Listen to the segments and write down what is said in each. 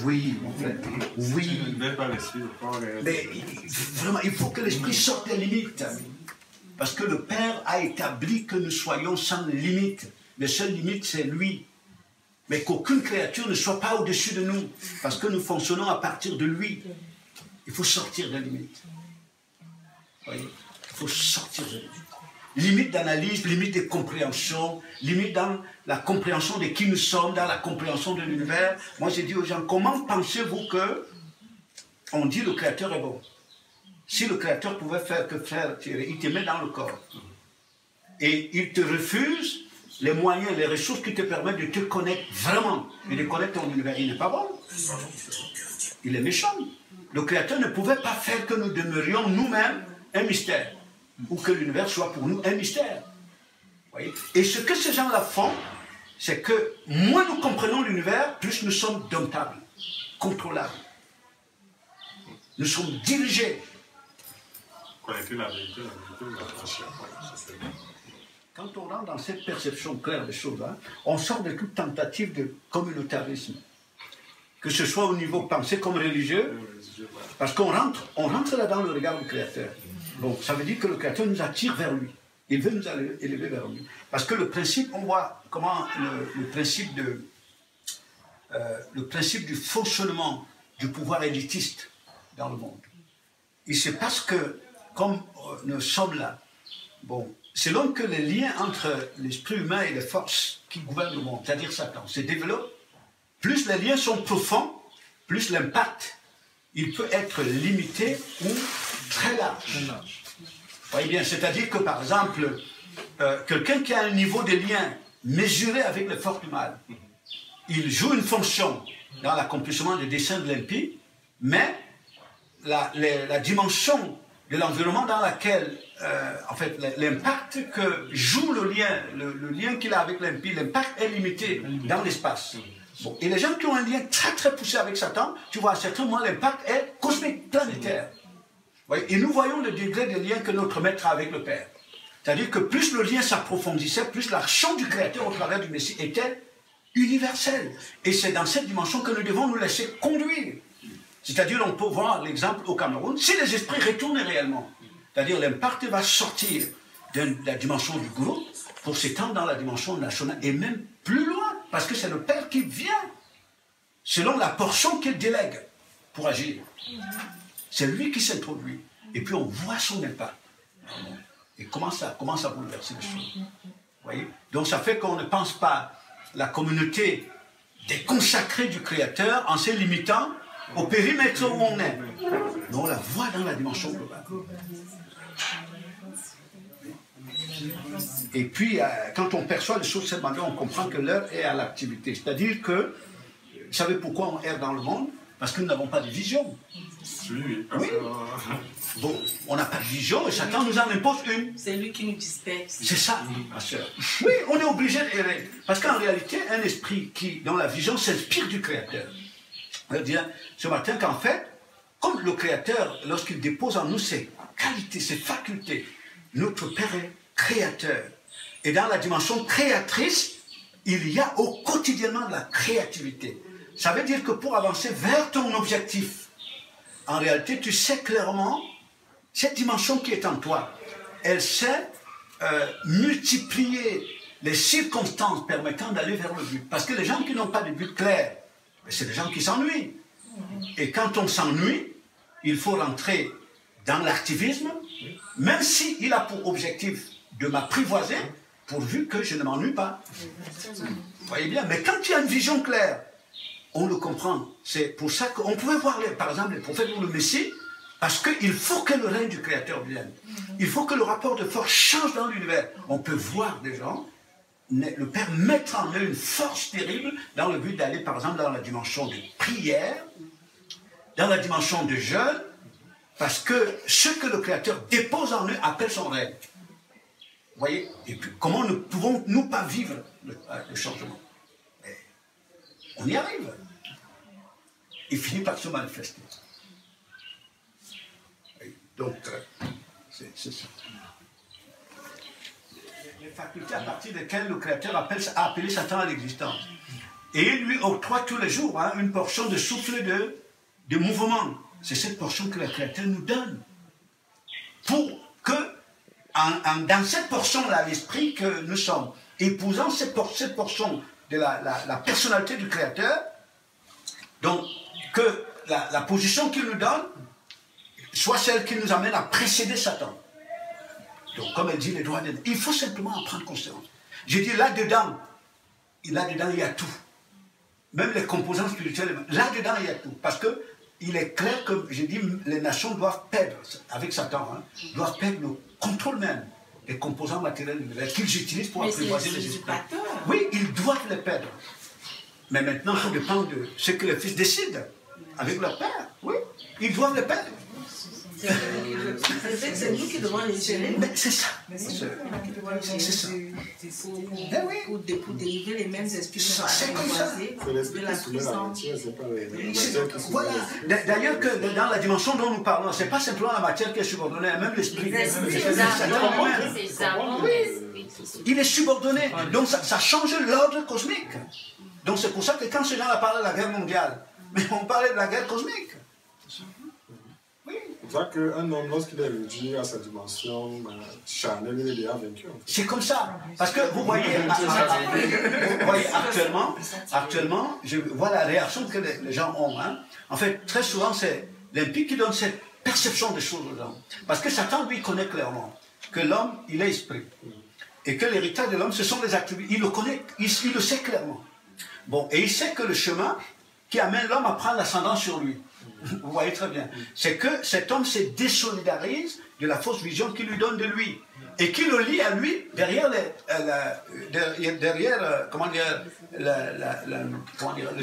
Oui, mon frère. Oui. Mais vraiment, il faut que l'esprit sorte des limites. Parce que le Père a établi que nous soyons sans limite. La seule limite, c'est lui. Mais qu'aucune créature ne soit pas au-dessus de nous. Parce que nous fonctionnons à partir de lui. Il faut sortir des limites. Voyez? Il faut sortir des limites. Limite d'analyse, limite de compréhension, limite dans la compréhension de qui nous sommes, dans la compréhension de l'univers. Moi, j'ai dit aux gens, comment pensez-vous que on dit le Créateur est bon? Si le Créateur pouvait faire que faire, il te met dans le corps. Et il te refuse les moyens, les ressources qui te permettent de te connaître vraiment et de connaître ton univers. Il n'est pas bon. Il est méchant. Le Créateur ne pouvait pas faire que nous demeurions nous-mêmes un mystère. Ou que l'univers soit pour nous un mystère. Voyez? Et ce que ces gens-là font, c'est que moins nous comprenons l'univers, plus nous sommes domptables, contrôlables. Nous sommes dirigés. Connaître la vérité, la franchir. Quand on rentre dans cette perception claire des choses, hein, on sort de toute tentative de communautarisme. Que ce soit au niveau pensée comme religieux, parce qu'on rentre là dans le regard du Créateur. Bon, ça veut dire que le Créateur nous attire vers lui. Il veut nous élever vers lui. Parce que le principe, on voit comment le principe du fonctionnement du pouvoir élitiste dans le monde. Il se passe que, comme nous sommes là, bon, selon que les liens entre l'esprit humain et les forces qui gouvernent le monde, c'est-à-dire Satan, se développent, plus les liens sont profonds, plus l'impact, il peut être limité ou très large. Vous voyez bien, c'est-à-dire que par exemple, quelqu'un qui a un niveau de lien mesuré avec les forces du mal, il joue une fonction dans l'accomplissement des desseins de l'impie, mais la dimension de l'environnement dans laquelle, en fait, l'impact que joue le lien qu'il a avec l'impie, l'impact est limité dans l'espace. Bon, et les gens qui ont un lien très très poussé avec Satan, tu vois, à certains moments, l'impact est cosmique, planétaire. Et nous voyons le degré de lien que notre maître a avec le Père. C'est-à-dire que plus le lien s'approfondissait, plus l'action du Créateur au travers du Messie était universelle. Et c'est dans cette dimension que nous devons nous laisser conduire. C'est-à-dire, on peut voir l'exemple au Cameroun, si les esprits retournent réellement, c'est-à-dire l'impact va sortir de la dimension du groupe pour s'étendre dans la dimension nationale et même plus loin, parce que c'est le Père qui vient, selon la portion qu'il délègue pour agir. C'est lui qui s'introduit. Et puis on voit son impact. Et comment ça bouleverser les choses. Vous voyez? Donc ça fait qu'on ne pense pas la communauté des consacrés du Créateur en se limitant au périmètre où on est. Mais on la voit dans la dimension globale. Et puis, quand on perçoit les choses de cette manière, on comprend que l'heure est à l'activité. C'est-à-dire que, vous savez pourquoi on erre dans le monde? Parce que nous n'avons pas de vision. Oui. Bon, on n'a pas de vision et Satan nous en impose une. C'est lui qui nous disperse. C'est ça, ma soeur. Oui, on est obligé d'errer. Parce qu'en réalité, un esprit qui, dans la vision, s'inspire du Créateur. On va dire ce matin qu'en fait, comme le Créateur, lorsqu'il dépose en nous ses qualités, ses facultés, notre Père est créateur. Et dans la dimension créatrice, il y a au quotidiennement de la créativité. Ça veut dire que pour avancer vers ton objectif, en réalité, tu sais clairement, cette dimension qui est en toi, elle sait multiplier les circonstances permettant d'aller vers le but. Parce que les gens qui n'ont pas de but clair, c'est des gens qui s'ennuient. Et quand on s'ennuie, il faut rentrer dans l'activisme, même s'il a pour objectif de m'apprivoiser, pourvu que je ne m'ennuie pas. Vous voyez bien, mais quand il y a une vision claire, on le comprend. C'est pour ça qu'on pouvait voir, par exemple, les prophètes ou le Messie, parce qu'il faut que le règne du Créateur vienne. Il faut que le rapport de force change dans l'univers. On peut voir des gens, le Père mettre en eux une force terrible dans le but d'aller, par exemple, dans la dimension de prière, dans la dimension de jeûne, parce que ce que le Créateur dépose en eux appelle son règne. Vous voyez? Et puis, comment ne pouvons-nous pas vivre le changement? On y arrive. Il finit par se manifester. Donc, c'est ça. Les facultés à partir desquelles le Créateur a appelé Satan à l'existence. Et il lui octroie tous les jours une portion de souffle de mouvement. C'est cette portion que le Créateur nous donne. Pour que, dans cette portion-là, l'esprit que nous sommes, épousant cette portion de la personnalité du Créateur, donc que la position qu'il nous donne soit celle qui nous amène à précéder Satan. Donc, comme elle dit, les droits de l'homme, il faut simplement en prendre conscience. Je dis là-dedans, il y a tout. Même les composants spirituels, là-dedans, il y a tout. Parce que il est clair que, je dis, les nations doivent perdre, avec Satan, doivent perdre le contrôle même des composants matériels qu'ils utilisent pour apprivoiser les esprits. Oui, ils doivent les perdre. Mais maintenant, ça dépend de ce que les fils décident avec leur père. Oui, ils doivent les perdre. C'est nous qui devons les gérer. Mais c'est ça. C'est ça. Pour délivrer les mêmes esprits. C'est comme ça. C'est l'esprit qui soulève la matière, c'est pas la matière qui soulève. Voilà. D'ailleurs, que dans la dimension dont nous parlons, ce n'est pas simplement la matière qui est subordonnée, même l'esprit. Il est subordonné. Donc ça change l'ordre cosmique. Donc c'est pour ça que quand ces gens parlent de la guerre mondiale, mais on parlait de la guerre cosmique. C'est pour ça qu'un homme, lorsqu'il est réduit à sa dimension charnelle, il est déjà vaincu. En fait. C'est comme ça. Parce que vous voyez, actuellement, je vois la réaction que les gens ont. En fait, très souvent, c'est l'impie qui donne cette perception des choses aux gens. Parce que Satan, lui, connaît clairement que l'homme, il est esprit. Et que l'héritage de l'homme, ce sont les attributs. Il le connaît, il le sait clairement. Bon, et il sait que le chemin qui amène l'homme à prendre l'ascendant sur lui, vous voyez très bien, c'est que cet homme se désolidarise de la fausse vision qu'il lui donne de lui et qui le lie à lui derrière le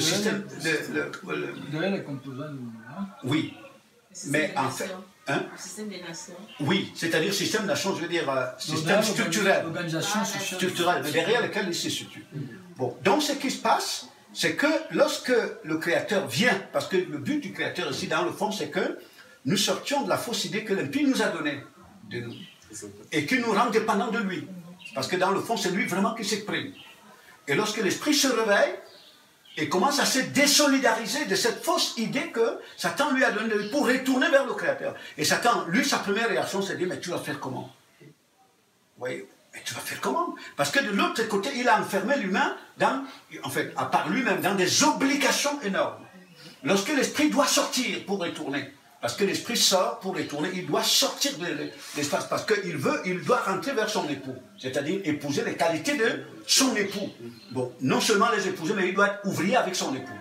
système. Derrière les composants. Oui, mais en fait. Le système des nations. Oui, c'est-à-dire système des nations, je veux dire système structurel. Organisation sociale. Structurelle, mais derrière lequel il se situe. Bon, donc ce qui se passe, c'est que lorsque le Créateur vient, parce que le but du Créateur ici, dans le fond, c'est que nous sortions de la fausse idée que l'impie nous a donnée de nous, et qui nous rend dépendants de lui. Parce que dans le fond, c'est lui vraiment qui s'exprime. Et lorsque l'esprit se réveille, et commence à se désolidariser de cette fausse idée que Satan lui a donnée pour retourner vers le Créateur. Et Satan, lui, sa première réaction, c'est de dire, mais tu vas faire comment? Vous voyez? Mais tu vas faire comment? Parce que de l'autre côté, il a enfermé l'humain en fait, à part lui-même, dans des obligations énormes. Lorsque l'esprit doit sortir pour retourner, parce que l'esprit sort pour retourner, il doit sortir de l'espace, parce qu'il doit rentrer vers son époux, c'est-à-dire épouser les qualités de son époux. Bon, non seulement les épouser, mais il doit être ouvrier avec son époux,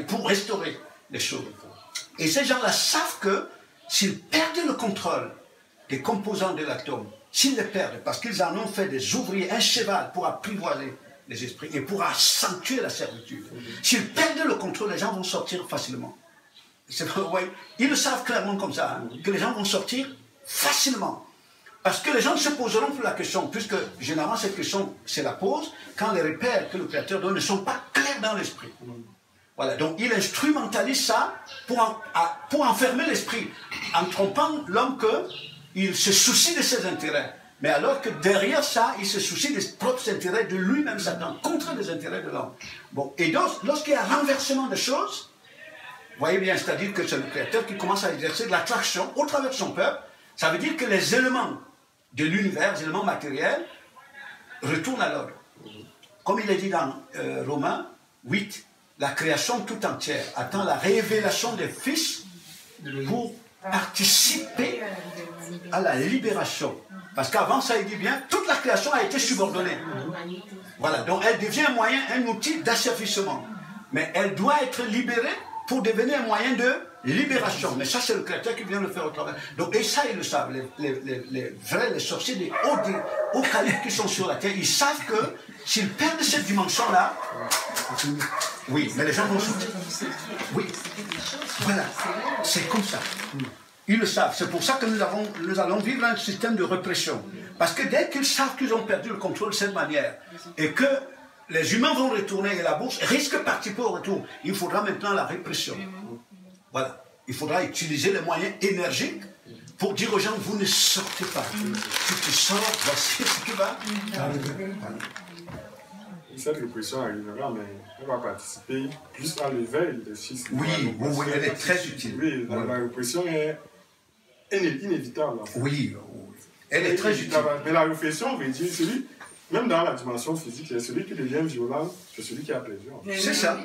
pour restaurer les choses. Et ces gens-là savent que s'ils perdent le contrôle des composants de l'atome, s'ils les perdent, parce qu'ils en ont fait des ouvriers, un cheval pour apprivoiser les esprits et pour accentuer la servitude, s'ils perdent le contrôle, les gens vont sortir facilement. Ouais, ils le savent clairement comme ça, que les gens vont sortir facilement. Parce que les gens se poseront pour la question, puisque généralement cette question, c'est la pose, quand les repères que le Créateur donne ne sont pas clairs dans l'esprit. Voilà, donc il instrumentalise ça pour enfermer l'esprit, en trompant l'homme qu'il se soucie de ses intérêts. Mais alors que derrière ça, il se soucie des propres intérêts de lui-même, Satan, contre les intérêts de l'homme. Bon, et donc, lorsqu'il y a renversement de choses, vous voyez bien, c'est-à-dire que c'est le Créateur qui commence à exercer de l'attraction au travers de son peuple. Ça veut dire que les éléments de l'univers, les éléments matériels, retournent à l'ordre. Comme il est dit dans Romains 8, la création tout entière attend la révélation des fils pour participer à la libération. Parce qu'avant ça, il dit bien, toute la création a été subordonnée. Voilà, donc elle devient un moyen, un outil d'asservissement. Mais elle doit être libérée pour devenir un moyen de libération. Mais ça, c'est le Créateur qui vient le faire au travers. Donc, et ça, ils le savent. Les sorciers des hauts calibres qui sont sur la terre, ils savent que s'ils perdent cette dimension-là, oui, mais les gens vont sortir. Oui, voilà, c'est comme ça. Ils le savent. C'est pour ça que nous allons vivre un système de répression. Parce que dès qu'ils savent qu'ils ont perdu le contrôle de cette manière, et que les humains vont retourner et la bourse risque de participer au retour, il faudra maintenant la répression. Voilà. Il faudra utiliser les moyens énergiques pour dire aux gens, vous ne sortez pas. Si tu sors, voici ce qui va arriver. cette répression arrivera, mais elle va participer plus à l'éveil des fils. Oui, elle est très utile. Oui, la répression est inévitable. En fait. Oui, elle est très utile. Mais la répression veut dire celui, même dans la dimension physique, c'est celui qui devient violent, c'est celui qui a perdu. C'est ça.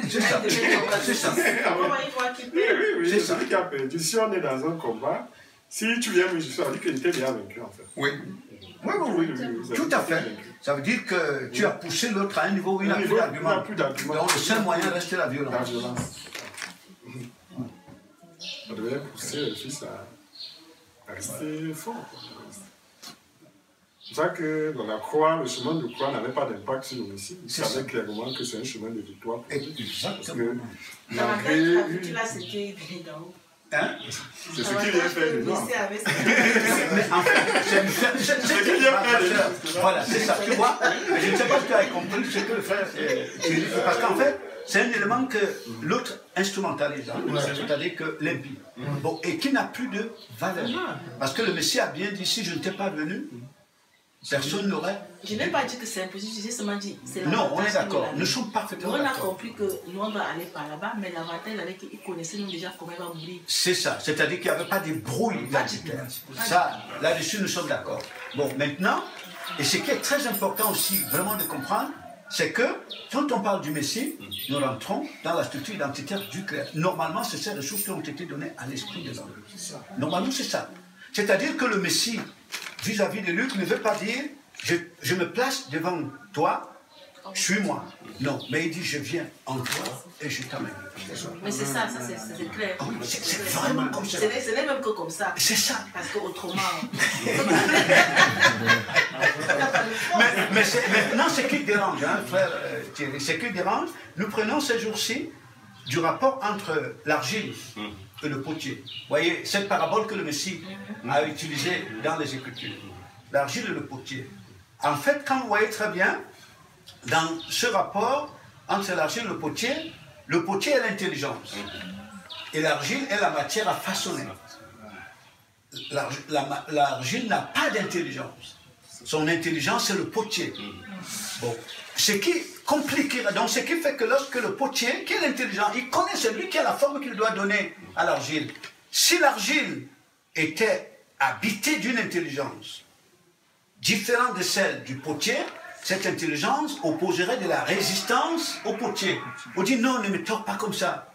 C'est ça. C'est ça. Oui, c'est celui qui a perdu. Si on est dans un combat, si tu viens me juger, ça veut dire que j'étais déjà vaincu en fait. Oui. Oui, tout à fait. Ça veut dire que tu as poussé l'autre à un niveau où il n'a plus d'argument. Donc le seul moyen reste la violence. La violence. Ça devait pousser le fils à rester fort. C'est pour ça que dans la croix, le chemin de croix n'avait pas d'impact sur le Messie. Il savait clairement que c'est un chemin de victoire. Exactement. Tu l'as cité d'en haut. Hein? C'est ce qu'il vient faire dedans. Mais en fait, c'est ce qu'il vient faire dedans. Voilà, c'est ça, tu vois. Mais je ne sais pas si tu as compris ce que le frère dit. Parce qu'en fait, c'est un élément que l'autre instrumentalise, hein, c'est-à-dire que l'impie. Bon, et qui n'a plus de valeur. Parce que le Messie a bien dit, si je ne t'ai pas venu, personne n'aurait. Je n'ai pas dit que c'est impossible, j'ai seulement dit. Non, on est d'accord, nous sommes parfaitement d'accord. On a compris que nous on va aller par là-bas, mais l'avantage c'est qu'il connaissait nous déjà comment il va mourir. C'est ça, c'est-à-dire qu'il n'y avait pas de brouille identitaire. Ça, là-dessus, nous sommes d'accord. Bon, maintenant, et ce qui est très important aussi, vraiment de comprendre, c'est que quand on parle du Messie, nous rentrons dans la structure identitaire du Christ. Normalement, c'est ces ressources qui ont été données à l'esprit de l'homme. Normalement, c'est ça. C'est-à-dire que le Messie, vis-à-vis de Luc, ne veut pas dire je me place devant toi, suis-moi. Non, mais il dit je viens en toi et je t'amène. Mais c'est ça, c'est clair. Ah oui, c'est vraiment comme ça. Ce n'est même que comme ça. C'est ça. Parce qu'autrement. mais maintenant, ce qui dérange, hein, frère Thierry, ce qui dérange, nous prenons ces jours-ci du rapport entre l'argile et le potier. Vous voyez, cette parabole que le Messie a utilisée dans les Écritures. L'argile et le potier. En fait, quand vous voyez très bien, dans ce rapport entre l'argile et le potier est l'intelligence. Et l'argile est la matière à façonner. L'argile n'a pas d'intelligence. Son intelligence, c'est le potier. Bon. Ce qui compliquera, donc ce qui fait que lorsque le potier, qui est l'intelligent, il connaît celui qui a la forme qu'il doit donner à l'argile. Si l'argile était habitée d'une intelligence différente de celle du potier, cette intelligence opposerait de la résistance au potier. On dit non, ne me tords pas comme ça.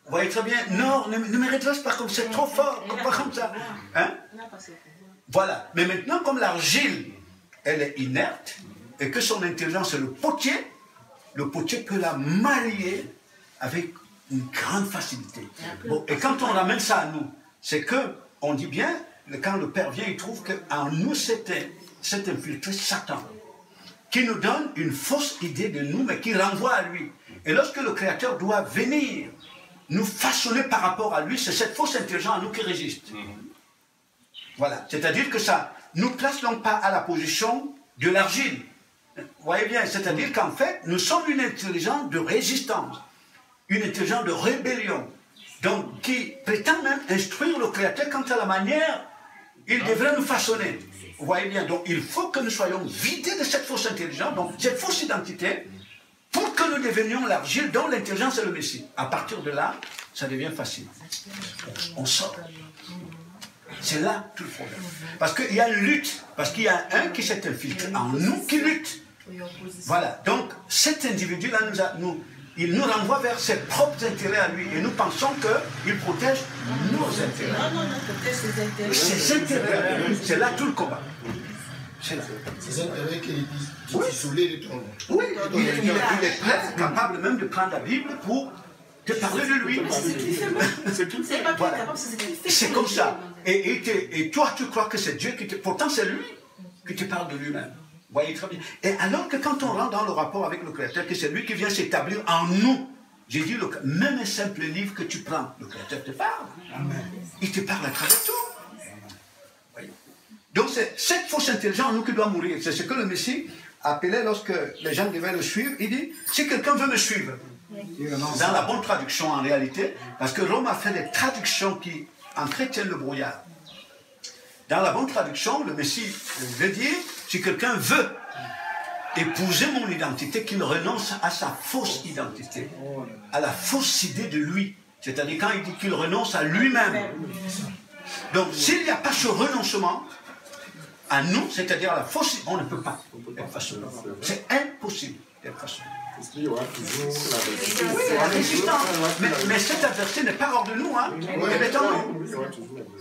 Vous voyez très bien, non, ne me redresse pas comme ça, c'est trop fort, pas comme ça. Hein? Voilà. Mais maintenant, comme l'argile, elle est inerte, et que son intelligence est le potier peut la marier avec une grande facilité. Bon, et quand on ramène ça à nous, c'est que, on dit bien, quand le Père vient, il trouve qu'en nous, c'est infiltré Satan, qui nous donne une fausse idée de nous, mais qui renvoie à lui. Et lorsque le Créateur doit venir nous façonner par rapport à lui, c'est cette fausse intelligence en nous qui résiste. Voilà. C'est-à-dire que ça nous place donc pas à la position de l'argile. Vous voyez bien, c'est-à-dire qu'en fait, nous sommes une intelligence de résistance, une intelligence de rébellion, donc qui prétend même instruire le Créateur quant à la manière il devrait nous façonner. Vous voyez bien, donc il faut que nous soyons vidés de cette fausse intelligence, donc cette fausse identité, pour que nous devenions l'argile dont l'intelligence est le Messie. À partir de là, ça devient facile. On sort. C'est là tout le problème. Parce qu'il y a une lutte, parce qu'il y a un qui s'est infiltré en nous qui lutte. Voilà, donc cet individu-là, il nous renvoie vers ses propres intérêts à lui. Et nous pensons qu'il protège nos intérêts. Non, protège ses intérêts. Ses intérêts, c'est là tout le combat. C'est là. Ces intérêts qu'il dit isolés de ton nom. Oui, il est prêt, capable même de prendre la Bible pour te parler de lui. C'est pas Voilà. C'est comme ça. Et toi, tu crois que c'est Dieu qui te... Pourtant, c'est lui qui te parle de lui-même. Vous voyez très bien. Et alors que quand on rentre dans le rapport avec le Créateur, que c'est lui qui vient s'établir en nous, j'ai dit, même un simple livre que tu prends, le Créateur te parle. Amen. Il te parle à travers tout. Voyez. Donc c'est cette fausse intelligence en nous qui doit mourir. C'est ce que le Messie appelait lorsque les gens devaient le suivre. Il dit, si quelqu'un veut me suivre, dans la bonne traduction en réalité, parce que Rome a fait des traductions qui entretiennent le brouillard. Dans la bonne traduction, le Messie veut dire, si quelqu'un veut épouser mon identité, qu'il renonce à sa fausse identité, à la fausse idée de lui. C'est-à-dire quand il dit qu'il renonce à lui-même. Donc s'il n'y a pas ce renoncement à nous, c'est-à-dire à la fausse, on ne peut pas être façonné. C'est impossible d'être façonné. Oui, la résistance. Mais cet adversaire n'est pas hors de nous, hein. Il est en nous.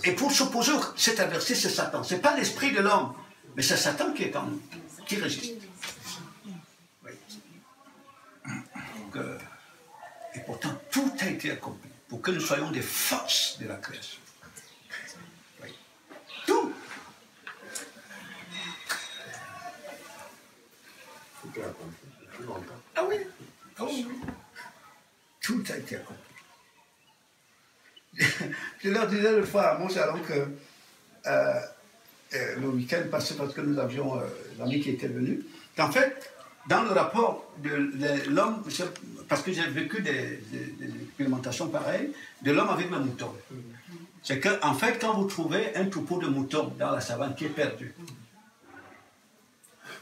Et pour s'opposer à cet adversaire, c'est Satan. Ce n'est pas l'esprit de l'homme, mais c'est Satan qui est en nous, qui résiste. Oui. Donc, et pourtant, tout a été accompli pour que nous soyons des forces de la création. Oui. Tout. Ah oui. Oh oui. Tout a été accompli. Je leur disais l'autre fois à mon salon que le week-end passé, parce que nous avions l'amis qui était venu, qu'en fait, dans le rapport de l'homme, parce que j'ai vécu des expérimentations pareilles, de l'homme avec le mouton. C'est qu'en fait, quand vous trouvez un troupeau de moutons dans la savane qui est perdu,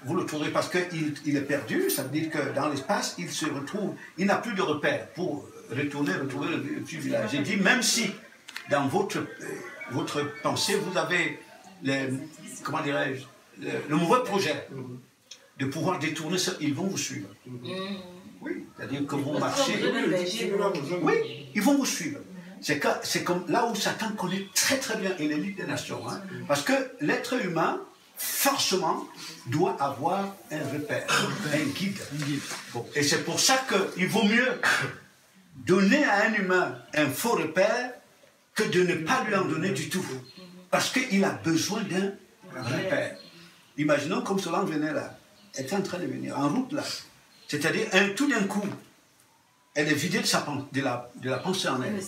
vous le trouvez parce qu'il est perdu, ça veut dire que dans l'espace, il se retrouve, il n'a plus de repère pour retrouver le village. J'ai dit, même si dans votre pensée, vous avez comment dirais-je, le mauvais projet de pouvoir détourner ça, ils vont vous suivre. Oui, c'est-à-dire que vous marchez. Oui, ils vont vous suivre. C'est comme là où Satan connaît très très bien, et l'élite des nations, hein, parce que l'être humain, forcément, doit avoir un repère, un guide. Bon, et c'est pour ça qu'il vaut mieux donner à un humain un faux repère que de ne pas lui en donner du tout. Parce qu'il a besoin d'un repère. Imaginons comme Solange venait là, elle est en train de venir, en route là. C'est-à-dire, tout d'un coup, elle est vidée de la pensée en elle.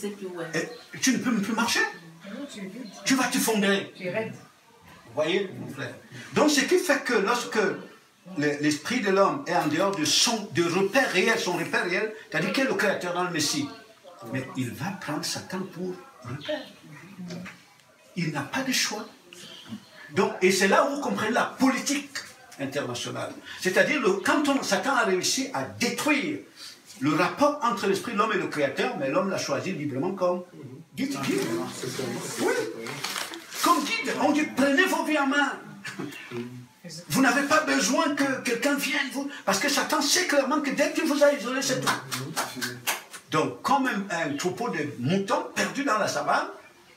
Et tu ne peux même plus marcher. Tu vas t'effondrer. Vous voyez, mon frère. Donc, ce qui fait que lorsque l'esprit de l'homme est en dehors de repère réel, son repère réel, c'est-à-dire qu'il est le créateur dans le Messie, mais il va prendre Satan pour repère. Il n'a pas de choix. Donc, et c'est là où vous comprenez la politique internationale. C'est-à-dire, quand Satan a réussi à détruire le rapport entre l'esprit de l'homme et le créateur, mais l'homme l'a choisi librement comme guide. Oui. Comme guide, on dit prenez vos vies en main. Vous n'avez pas besoin que quelqu'un vienne vous. Parce que Satan sait clairement que dès qu'il vous a isolé, c'est tout. Donc, comme un troupeau de moutons perdus dans la savane,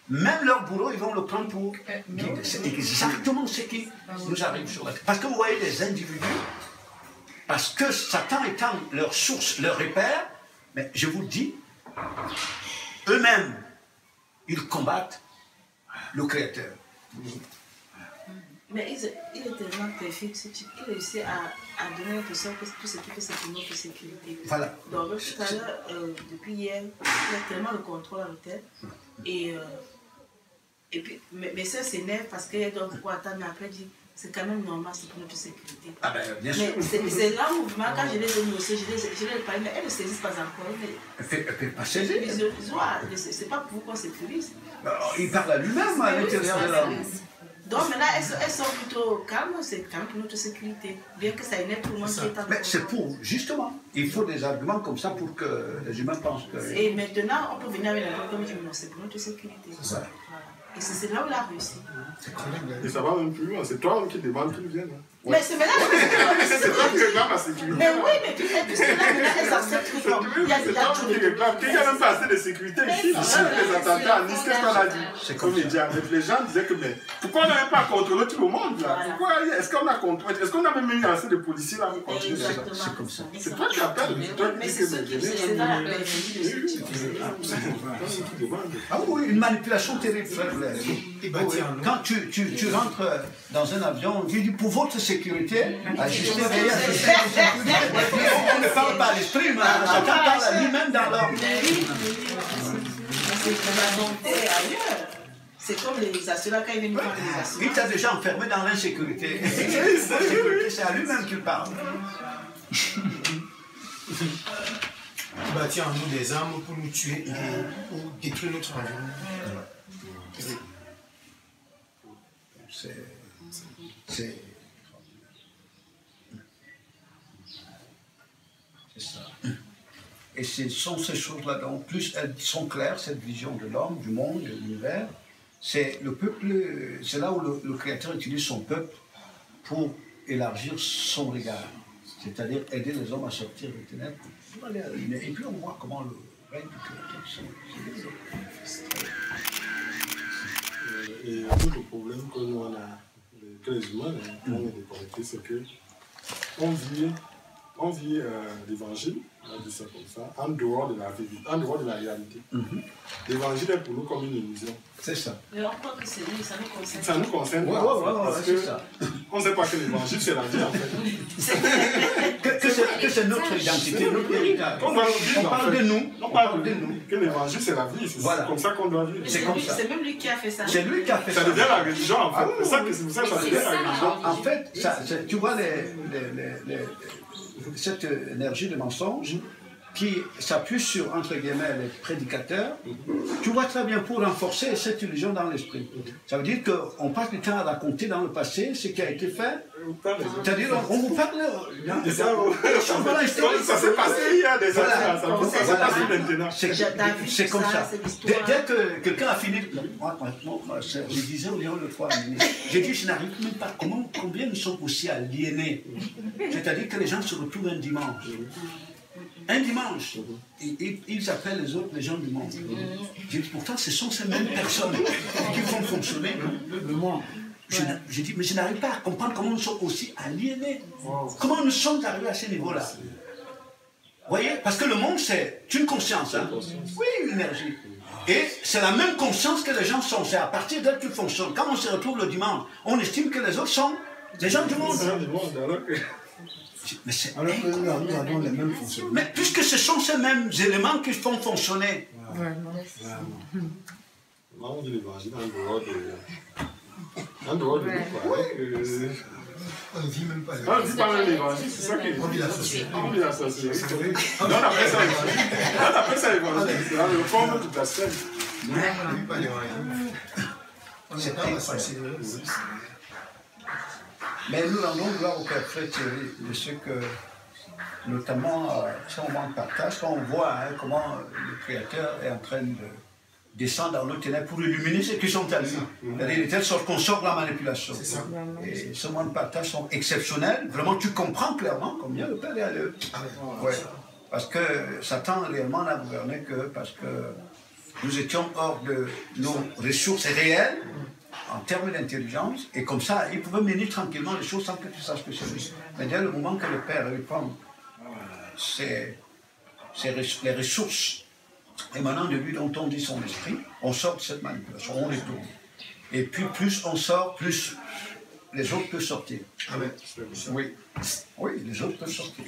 même leur bourreau, ils vont le prendre pour guide. C'est exactement ce qui nous arrive sur la terre. Parce que vous voyez les individus, parce que Satan étant leur source, leur repère, mais je vous dis, eux-mêmes, ils combattent le Créateur. Mais il est tellement perfide, il réussit à donner l'impression que tout ce qu'il fait, c'est pour notre sécurité. Voilà. Donc, tout à l'heure, depuis hier, il a tellement le contrôle en tête. Et puis, mes soeurs s'énervent parce qu'elles doivent pouvoir attendre, mais après, dit c'est quand même normal, c'est pour notre sécurité. Ah ben, bien sûr. C'est là où, quand je les ai dénoncées, je les ai parlé, mais elles ne saisissent pas encore. Elle ne peut pas saisir. C'est pas pour vous qu'on sécurise. Il parle à lui-même à l'intérieur de l'homme. Donc maintenant, elles sont plutôt calmes, c'est quand même pour notre sécurité. Bien que ça énerve tout le monde qui est en. Mais c'est pour, justement, il faut des arguments comme ça pour que les humains pensent que... Et maintenant, on peut venir avec la comme dit, non, c'est pour notre sécurité. C'est ça. Et c'est là où il a réussi. Et ça va même plus loin, c'est toi qui demande qu'ils viennent. Mais c'est maintenant c'est toi qui réclames la sécurité. Mais oui, mais puis là, maintenant, elles acceptent que il y a c'est toi qui réclame. Qu'il n'y a même pas assez de sécurité ici. Les attentats à Nice, qu'est-ce qu'on a dit? C'est comme les gens disaient que, mais pourquoi on n'avait pas contrôlé tout le monde là? Est-ce qu'on a contrôlé? Est-ce qu'on a même mis assez de policiers là pour contrôler ça? C'est comme ça. C'est toi qui appelles, c'est toi qui dis que c'est dans la Ah oui, une manipulation terrible, frère. Quand tu rentres dans un avion, on dit pour votre sécurité, ajustez, veillez à on ne parle pas à l'esprit, mais Satan parle à lui-même dans l'homme. C'est comme les assureurs quand ils viennent prendre les assureurs. Il t'a déjà enfermé dans l'insécurité. C'est à lui-même qu'il parle. Il bâtit en nous des armes pour nous tuer et pour détruire notre environnement. Et ce sont ces choses-là, donc plus elles sont claires, cette vision de l'homme, du monde, de l'univers, c'est le peuple, c'est là où le Créateur utilise son peuple pour élargir son regard, c'est-à-dire aider les hommes à sortir des ténèbres. Et puis on voit comment le règne du Créateur se développe. Et un autre problème que nous on a, que les humains ont déconnecté, c'est que on vit l'évangile, on dit ça comme ça, en dehors de la vérité, en dehors de la réalité. L'évangile est pour nous comme une illusion. C'est ça. Mais on croit que c'est lui, ça nous concerne. Ça nous concerne pas, parce que on ne sait pas que l'évangile c'est la vie en fait. Que c'est notre identité, notre héritage. On parle de nous. On parle de nous. Que l'évangile c'est la vie, c'est comme ça qu'on doit vivre. C'est comme ça. C'est même lui qui a fait ça. C'est lui qui a fait ça. Ça devient la religion en fait. C'est pour ça que ça devient la religion. En fait, tu vois cette énergie de mensonge qui s'appuie sur, entre guillemets, les prédicateurs, tu vois très bien pour renforcer cette illusion dans l'esprit. Ça veut dire qu'on passe du temps à raconter dans le passé ce qui a été fait. C'est-à-dire, on vous parle ça s'est passé il y a des années, ça s'est passé maintenant. C'est comme ça. Dès que quelqu'un a fini, moi, je disais au Léon le fois, j'ai dit, je n'arrive même pas, combien nous sommes aussi aliénés. C'est-à-dire que les gens se retrouvent un dimanche. Un dimanche, ils appellent les autres les gens du monde. Pourtant, ce sont ces mêmes personnes qui font fonctionner le monde. Je dis, mais je n'arrive pas à comprendre comment nous sommes aussi aliénés. Comment nous sommes arrivés à ce niveau-là. Vous voyez? Parce que le monde, c'est une conscience. Hein? Oui, une énergie. Et c'est la même conscience que les gens sont. C'est à partir d'elle qu'ils fonctionnent. Quand on se retrouve le dimanche, on estime que les autres sont des gens du monde. Alors que nous avons les mêmes fonctionnements. Mais puisque ce sont ces mêmes éléments qui font fonctionner. On dit l'évangile en dehors de nous. On ne vit même pas l'évangile. On ne vit pas même l'évangile, c'est ça qui est. On vit la sorcellerie. On vit la sorcellerie. On appelle ça l'évangile. On appelle ça l'évangile. C'est dans le fond de tout à fait. On ne vit pas l'évangile. On n'est pas la sorcellerie. Mais nous rendons gloire au Père Frère Thierry de ce que, notamment, si on manque partage, quand on voit comment le Créateur est en train de descendre dans nos ténèbres pour illuminer ceux qui sont à lui. C'est-à-dire de telle sorte qu'on sort de la manipulation. Et ce moment de partage sont exceptionnels. Vraiment, tu comprends clairement combien le Père est à l'œuvre. Ouais. Parce que Satan réellement n'a gouverné que parce que nous étions hors de nos ressources réelles. En termes d'intelligence, et comme ça, il pouvait mener tranquillement les choses sans que tu saches que c'est lui. Mais dès le moment que le Père lui prend les ressources émanant de lui dont on dit son esprit, on sort de cette manipulation, on les tourne. Et puis plus on sort, plus les autres peuvent sortir. Amen. Oui, les autres peuvent sortir.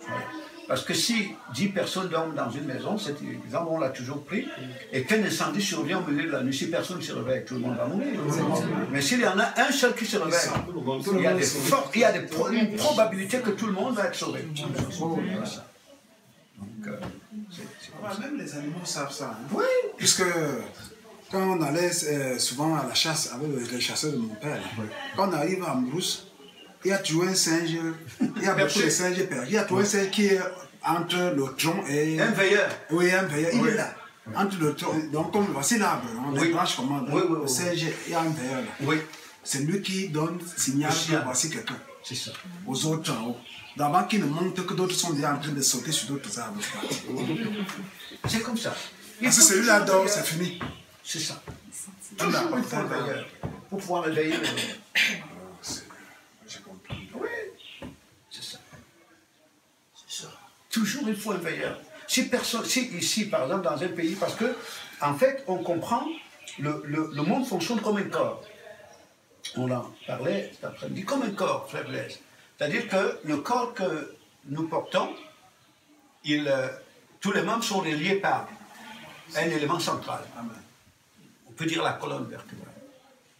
Ouais. Parce que si 10 personnes dorment dans une maison, cet exemple on l'a toujours pris, et qu'un incendie survient au milieu de la nuit, si personne ne se réveille, tout le monde va mourir. Mais s'il y en a un seul qui se réveille, il y a une probabilité que tout le monde va être sauvé. Donc, même les animaux savent ça. Hein? Oui. Puisque quand on allait souvent à la chasse avec les chasseurs de mon père, quand on arrive à Mbrousse, il y a toujours un singe, il y a beaucoup de singes perdus. Il y a toujours un singe qui est entre le tronc et... Un veilleur. Oui, un veilleur. Il est là. Entre le tronc. Donc, comme voici l'arbre, on les branche comment. Le singe, il y a un veilleur là. Oui. C'est lui qui donne signal que voici quelqu'un. C'est ça. Aux autres en haut. D'abord qu'ils ne montrent que d'autres sont déjà en train de sauter sur d'autres arbres. C'est comme ça. Parce que celui-là dort, c'est fini. C'est ça. Toujours il faut un veilleur. Pour pouvoir réveiller les autres. Oui, c'est ça. C'est ça. Toujours il faut un veilleur. Si ici, par exemple, dans un pays, parce que, en fait, on comprend, le monde fonctionne comme un corps. On en parlait cet après-midi, comme un corps, frère Blaise. C'est-à-dire que le corps que nous portons, tous les membres sont reliés par un élément central. On peut dire la colonne vertébrale.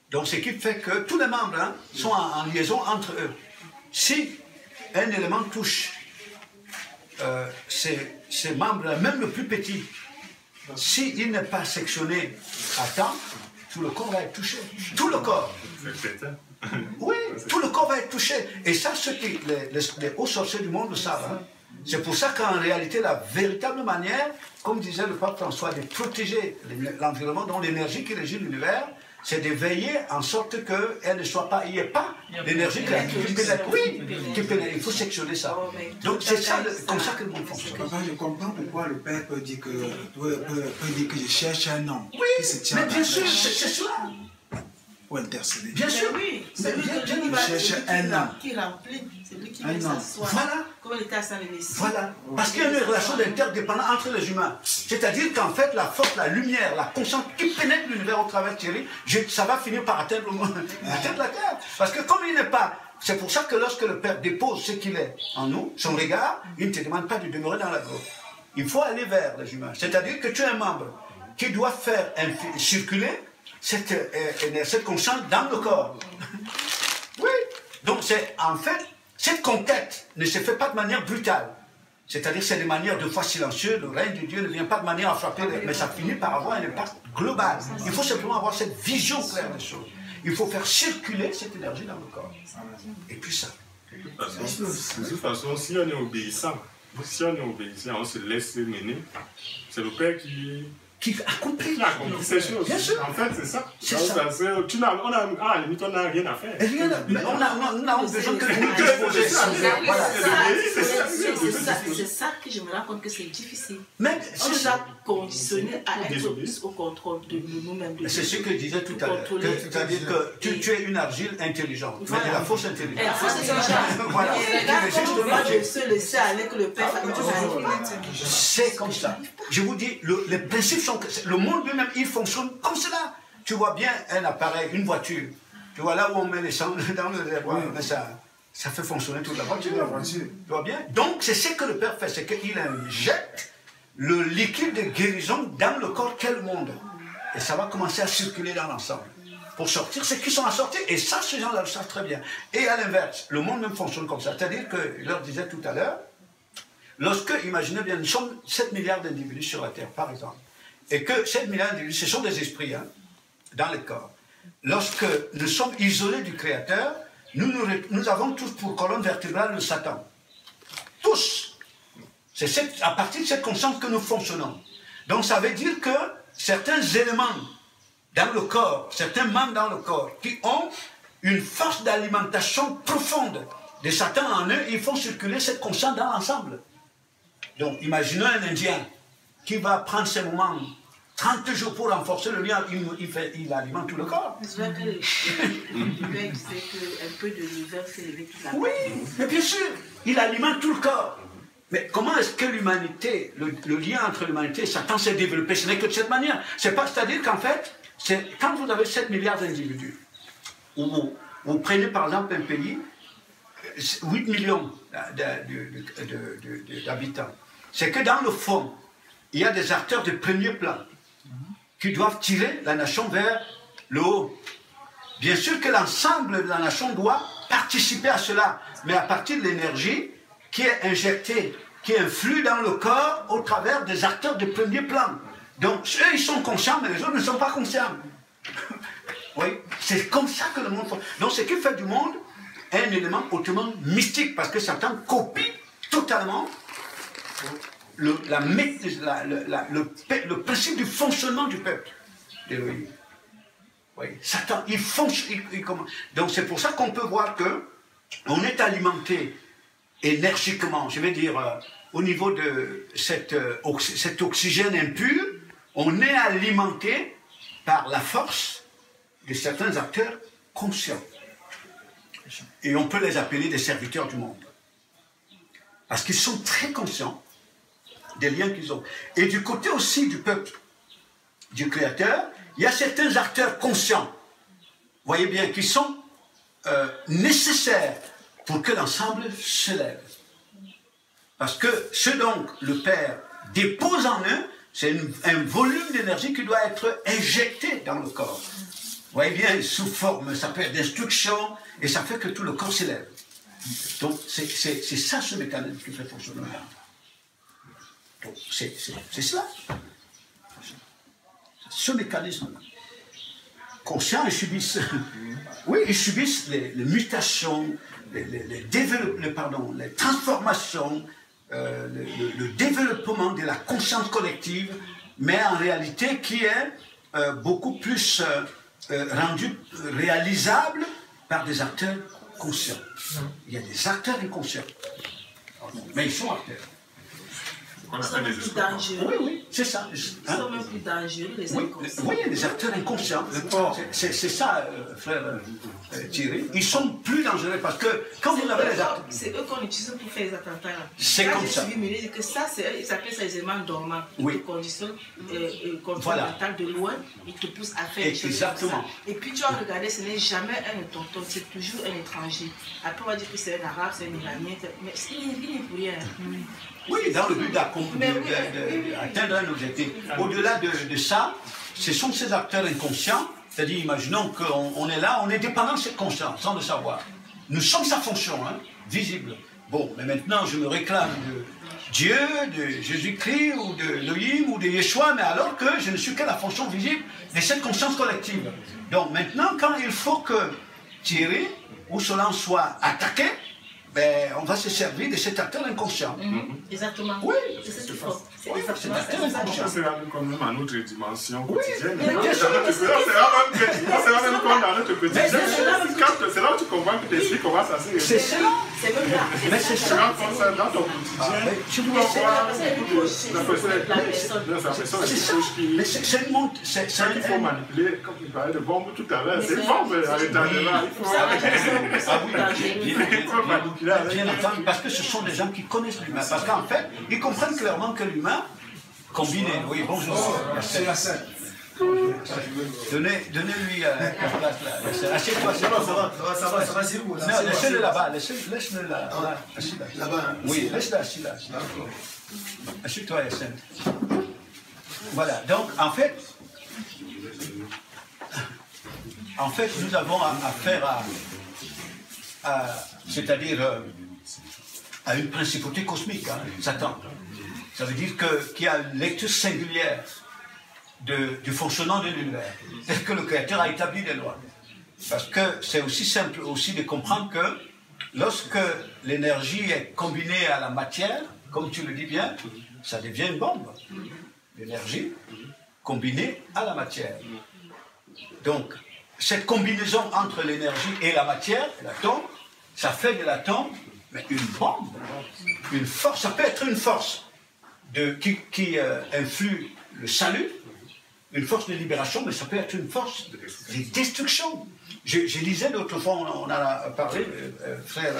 Donc, ce qui fait que tous les membres sont en liaison entre eux. Si un élément touche ces membres, même le plus petit, s'il n'est pas sectionné à temps, tout le corps va être touché. Tout le corps. Oui, tout le corps va être touché. Et ça, les hauts sorciers du monde le savent. Hein. C'est pour ça qu'en réalité, la véritable manière, comme disait le pape François, de protéger l'environnement, dont l'énergie qui régit l'univers, c'est de veiller en sorte qu'elle ne soit pas, il n'y ait pas l'énergie qui pénètre. Oui, qui pénètre. Il faut sectionner ça. Donc c'est ça, comme ça que le monde fonctionne. Papa, je comprends pourquoi le père peut dire que je cherche un homme. Oui, mais bien sûr, c'est cela. Pour intercéder. Bien sûr. Oui, c'est lui qui cherche un homme. Qui remplit, c'est lui qui met s'asseoir. Voilà. Comme il était à Saint-Messie. Voilà. Parce qu'il y a une relation d'interdépendance entre les humains. C'est-à-dire qu'en fait, la force, la lumière, la conscience qui pénètre l'univers au travers de Thierry, ça va finir par atteindre le monde, atteindre la terre. Parce que comme il n'est pas. C'est pour ça que lorsque le Père dépose ce qu'il est en nous, son regard, il ne te demande pas de demeurer dans la grotte. Il faut aller vers les humains. C'est-à-dire que tu es un membre qui doit faire circuler cette conscience dans le corps. Oui. Donc c'est en fait, cette conquête ne se fait pas de manière brutale. C'est-à-dire c'est de manière de foi silencieuse, le règne de Dieu ne vient pas de manière à frapper, mais ça finit par avoir un impact global. Il faut simplement avoir cette vision claire des choses. Il faut faire circuler cette énergie dans le corps. Et puis ça. De toute façon, si on est obéissant, on se laisse mener, c'est le Père qui accomplit ces choses. Bien sûr. En fait, c'est ça. C'est ça. On n'a rien à faire. Mais on a besoin que nous disposer. C'est ça que je me rends compte que c'est difficile. Mais on nous a conditionnés à être plus au contrôle de nous-mêmes. C'est ce que je disais tout à l'heure. C'est-à-dire que tu es une argile intelligente, mais de la fausse intelligence. La fausse intelligence. Voilà. Je se laisser aller que le Père c'est comme ça. Je vous dis, les principes sont que le monde lui-même, il fonctionne comme cela. Tu vois bien un appareil, une voiture. Tu vois là où on met les cendres dans le réservoir, mais ça fait fonctionner toute la voiture. Tu vois bien? Donc c'est ce que le Père fait, c'est qu'il injecte le liquide de guérison dans le corps qu'est le monde. Et ça va commencer à circuler dans l'ensemble. Pour sortir ceux qui sont à sortir. Et ça, ces gens-là le savent très bien. Et à l'inverse, le monde même fonctionne comme ça. C'est-à-dire que, je leur disais tout à l'heure, lorsque, imaginez bien, nous sommes 7 milliards d'individus sur la Terre, par exemple. Et que 7 milliards d'individus, ce sont des esprits, hein, dans les corps. Lorsque nous sommes isolés du Créateur, nous avons tous pour colonne vertébrale le Satan. Tous. C'est à partir de cette conscience que nous fonctionnons. Donc ça veut dire que certains éléments dans le corps, certains membres dans le corps, qui ont une force d'alimentation profonde de Satan en eux, ils font circuler cette conscience dans l'ensemble. Donc imaginez un Indien qui va prendre ses moments 30 jours pour renforcer le lien, il alimente tout le corps. C'est vrai que le Père disait qu'un peu de l'hiver fait lever toute la Oui, mais bien sûr, il alimente tout le corps. Mais comment est-ce que l'humanité, le lien entre l'humanité et Satan s'est développé? Ce n'est que de cette manière. C'est-à-dire qu'en fait, quand vous avez 7 milliards d'individus, vous prenez par exemple un pays, 8 millions d'habitants, c'est que dans le fond, il y a des acteurs de premier plan qui doivent tirer la nation vers le haut. Bien sûr que l'ensemble de la nation doit participer à cela, mais à partir de l'énergie qui est injectée, qui influe dans le corps au travers des acteurs de premier plan. Donc, eux, ils sont conscients, mais les autres ne sont pas conscients. Oui, c'est comme ça que le monde fonctionne. Donc, ce qui fait du monde un élément hautement mystique, parce que Satan copie totalement le principe du fonctionnement du peuple d'Élohim. Oui, Satan, il fonctionne. Donc, c'est pour ça qu'on peut voir que on est alimenté énergiquement, je vais dire, au niveau de cet oxygène impur, on est alimenté par la force de certains acteurs conscients. Et on peut les appeler des serviteurs du monde. Parce qu'ils sont très conscients des liens qu'ils ont. Et du côté aussi du peuple, du Créateur, il y a certains acteurs conscients, voyez bien, qui sont nécessaires pour que l'ensemble se lève. Parce que ce donc le Père dépose en eux, c'est un volume d'énergie qui doit être injecté dans le corps. Vous voyez bien, sous forme, ça peut être d'instruction, et ça fait que tout le corps s'élève. Donc c'est ça ce mécanisme qui fait fonctionner. Donc c'est cela. Ce mécanisme conscient et subissent. Oui, ils subissent les mutations, les transformations, le développement de la conscience collective, mais en réalité qui est beaucoup plus rendu réalisable par des acteurs conscients. Il y a des acteurs inconscients, mais ils sont acteurs. Ils sont même plus dangereux. Oui, oui, c'est ça. Ils sont même plus dangereux, les inconscients. Oui, les acteurs inconscients. C'est ça, frère Thierry. Ils sont plus dangereux parce que quand vous avez les acteurs... C'est eux qu'on utilise pour faire les attentats. C'est comme ça. J'ai dit que ça, ils appellent ça les éléments dormants. Oui. Ils te conditionnent, contrôlent l'attaque de loin, ils te poussent à faire des choses. Exactement. Et puis tu vas regarder, ce n'est jamais un autochtone, c'est toujours un étranger. Après, on va dire que c'est un arabe, c'est un iranien, mais il n'est pour rien. Oui, dans le but d'atteindre un objectif. Au-delà de ça, ce sont ces acteurs inconscients, c'est-à-dire, imaginons qu'on est là, on est dépendant de cette conscience, sans le savoir. Nous sommes sa fonction, hein, visible. Bon, mais maintenant, je me réclame de Dieu, de Jésus-Christ, ou de Elohim, ou de Yeshua, mais alors que je ne suis que la fonction visible de cette conscience collective. Donc maintenant, quand il faut que Thierry ou Solange soit attaqué, ben, on va se servir de cet acteur inconscient. Exactement. Oui. C'est ce qu'il faut. C'est Oui, exactement c'est ça. C'est comme même à notre dimension Oui. quotidienne. Mais C'est là même comme dans notre quotidien. C'est là où tu comprends que tu expliques comment ça s'est. C'est cela. C'est même là. Mais c'est ça. Dans ton quotidien, Tu tu vois, vas c'est voir la personne. mais c'est le monde. C'est ça qu'il faut manipuler, comme tu parlais de bombe tout à l'heure. C'est une bombe à l'état-là. Bien entendu, parce que ce sont des gens qui connaissent l'humain. Parce qu'en fait, ils comprennent clairement que l'humain, combiné, oui, bonjour. C'est la scène. Donnez-lui la place là. Assieds-toi, Ça va, c'est où? Non, laissez-le là-bas, laisse-le là. Assis là. Là-bas. Oui, laisse-le assis là. Assieds-toi, Yassine. Voilà, donc en fait, nous avons affaire c'est-à-dire à une principauté cosmique, hein, Satan. Ça veut dire qu'il y a une lecture singulière du fonctionnement de l'univers, tel que le Créateur a établi des lois. Parce que c'est aussi simple aussi de comprendre que lorsque l'énergie est combinée à la matière, comme tu le dis bien, ça devient une bombe. L'énergie combinée à la matière. Donc, cette combinaison entre l'énergie et la matière, l'atome, ça fait de l'atome une bombe, une force. Ça peut être une force qui influe le salut, une force de libération, mais ça peut être une force de destruction. Je lisais l'autre fois, on en a parlé, frère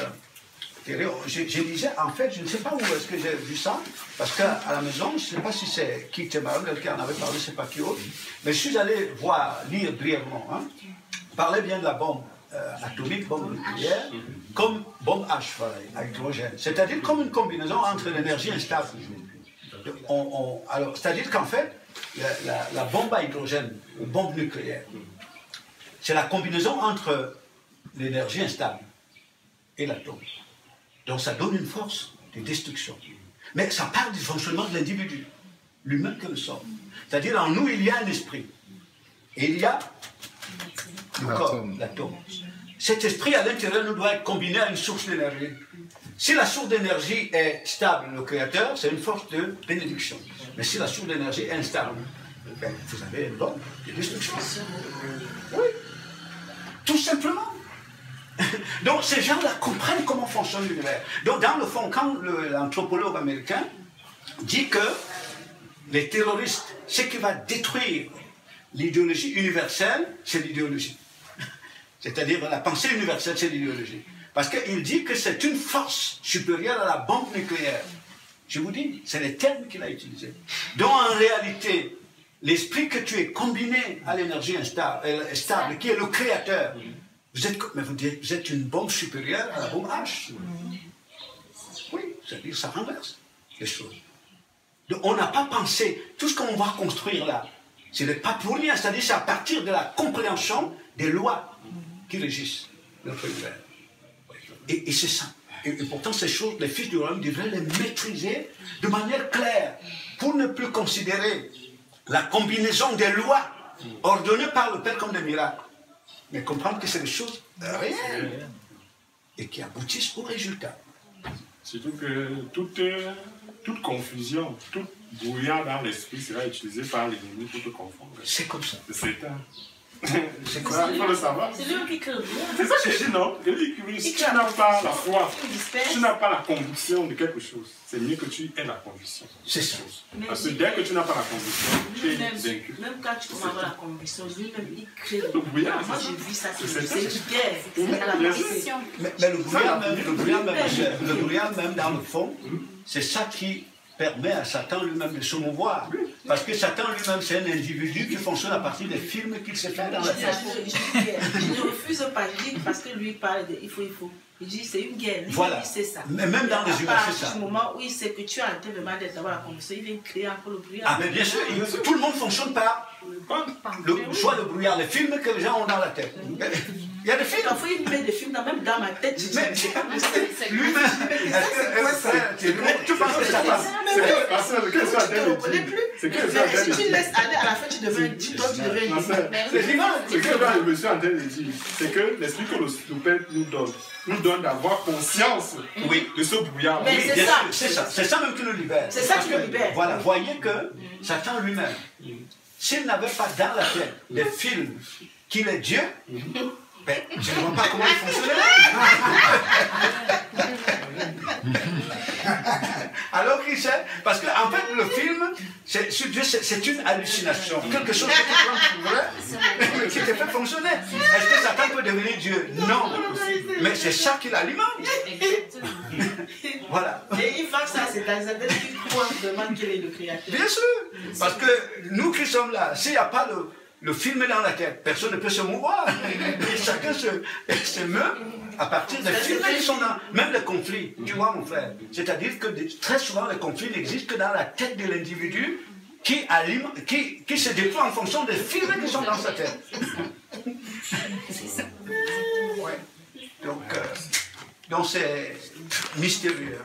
Thierry, je lisais, en fait, je ne sais pas où est-ce que j'ai vu ça, parce qu'à la maison, je ne sais pas si c'est qui qui en avait parlé, je ne sais pas qui autre, mais je suis allé lire brièvement, hein, parlait bien de la bombe atomique, bombe nucléaire, comme bombe H, voilà, à hydrogène. C'est-à-dire comme une combinaison entre l'énergie instable. C'est-à-dire qu'en fait, la bombe à hydrogène, ou bombe nucléaire, c'est la combinaison entre l'énergie instable et l'atome. Donc ça donne une force de destruction. Mais ça part du fonctionnement de l'individu, l'humain que nous sommes. C'est-à-dire en nous, il y a un esprit. Et il y a le corps, l'atome. Cet esprit à l'intérieur nous doit être combiné à une source d'énergie. Si la source d'énergie est stable, le Créateur, c'est une force de bénédiction. Mais si la source d'énergie est instable, ben, vous avez une bombe de destruction. Oui. Tout simplement. Donc ces gens-là comprennent comment fonctionne l'univers. Donc dans le fond, quand l'anthropologue américain dit que les terroristes, ce qui va détruire l'idéologie universelle, c'est l'idéologie. C'est-à-dire la pensée universelle, c'est l'idéologie. Parce qu'il dit que c'est une force supérieure à la bombe nucléaire. Je vous dis, c'est les termes qu'il a utilisés. Donc en réalité, l'esprit que tu es combiné à l'énergie stable, qui est le Créateur, vous êtes une bombe supérieure à la bombe H. Oui, c'est-à-dire ça renverse les choses. Donc on n'a pas pensé, tout ce qu'on va construire là, ce n'est pas pour rien, c'est-à-dire c'est à partir de la compréhension des lois qui régissent notre univers. Et c'est ça. Et pourtant, ces choses, les fils du royaume devraient les maîtriser de manière claire, pour ne plus considérer la combinaison des lois ordonnées par le Père comme des miracles. mais comprendre que c'est des choses réelles et qui aboutissent au résultat. Surtout que toute confusion, tout brouillard dans l'esprit sera utilisé par l'ennemi pour te confondre. C'est comme ça. C'est ça. C'est comme ça. Il faut le savoir. C'est lui qui crée le bien. C'est ça que je dis, non? Si tu n'as pas la foi, si tu n'as pas la conviction de quelque chose, c'est mieux que tu aies la conviction. C'est ça. Parce que dès que tu n'as pas la conviction, tu es vaincu. Même quand tu commences à avoir la conviction, lui-même, il crée le Donc, bien. Moi, j'ai vu ça, c'est une guerre. C'est à la vérité. Mais le brouillard même dans le fond, c'est ça qui permet à Satan lui-même de se mouvoir. Parce que Satan lui-même, c'est un individu qui fonctionne à partir des films qu'il s'est fait dans la tête. Je ne refuse pas, je dis parce que lui parle de il faut. Il dit c'est une guerre. Lui, voilà. C'est ça. Mais même dans les humains, c'est ça. À ce moment où il sait que tu as en train de mal d'avoir la conviction, il vient créer encore le brouillard. Ah, mais bien sûr, tout le monde fonctionne par soit le brouillard, les films que les gens ont dans la tête. Il y a des films. Parfois, il met des films même dans ma tête. Mais lui-même, tu penses que ça passe? C'est que si tu laisses aller, à la fin, tu deviens un c'est que là, je me suis en train de dire, c'est que l'esprit que le Père nous donne d'avoir conscience de ce brouillard. Mais oui, c'est ça. C'est ça même qui nous libère. C'est ça qui nous libère. Voilà, voyez que Satan lui-même, s'il n'avait pas dans la tête des films qu'il est Dieu, ben, je ne vois pas comment il fonctionnerait. Alors qu'il sait, parce qu'en fait, le film, c'est une hallucination. Quelque chose qui te fait fonctionner. Est-ce que Satan peut devenir Dieu? Non. Mais c'est ça qui l'alimente. Voilà. Et il fait ça, c'est dans un tête qui croit vraiment qu'il est le créateur. Bien sûr. Parce que nous qui sommes là, s'il n'y a pas le film dans la tête, personne ne peut se mouvoir. Et chacun se meut à partir des films qui sont dans... Même les conflits, tu vois mon frère. C'est-à-dire que très souvent les conflits n'existent que dans la tête de l'individu qui se déploie en fonction des films qui sont dans sa tête. Ouais. Donc c'est mystérieux.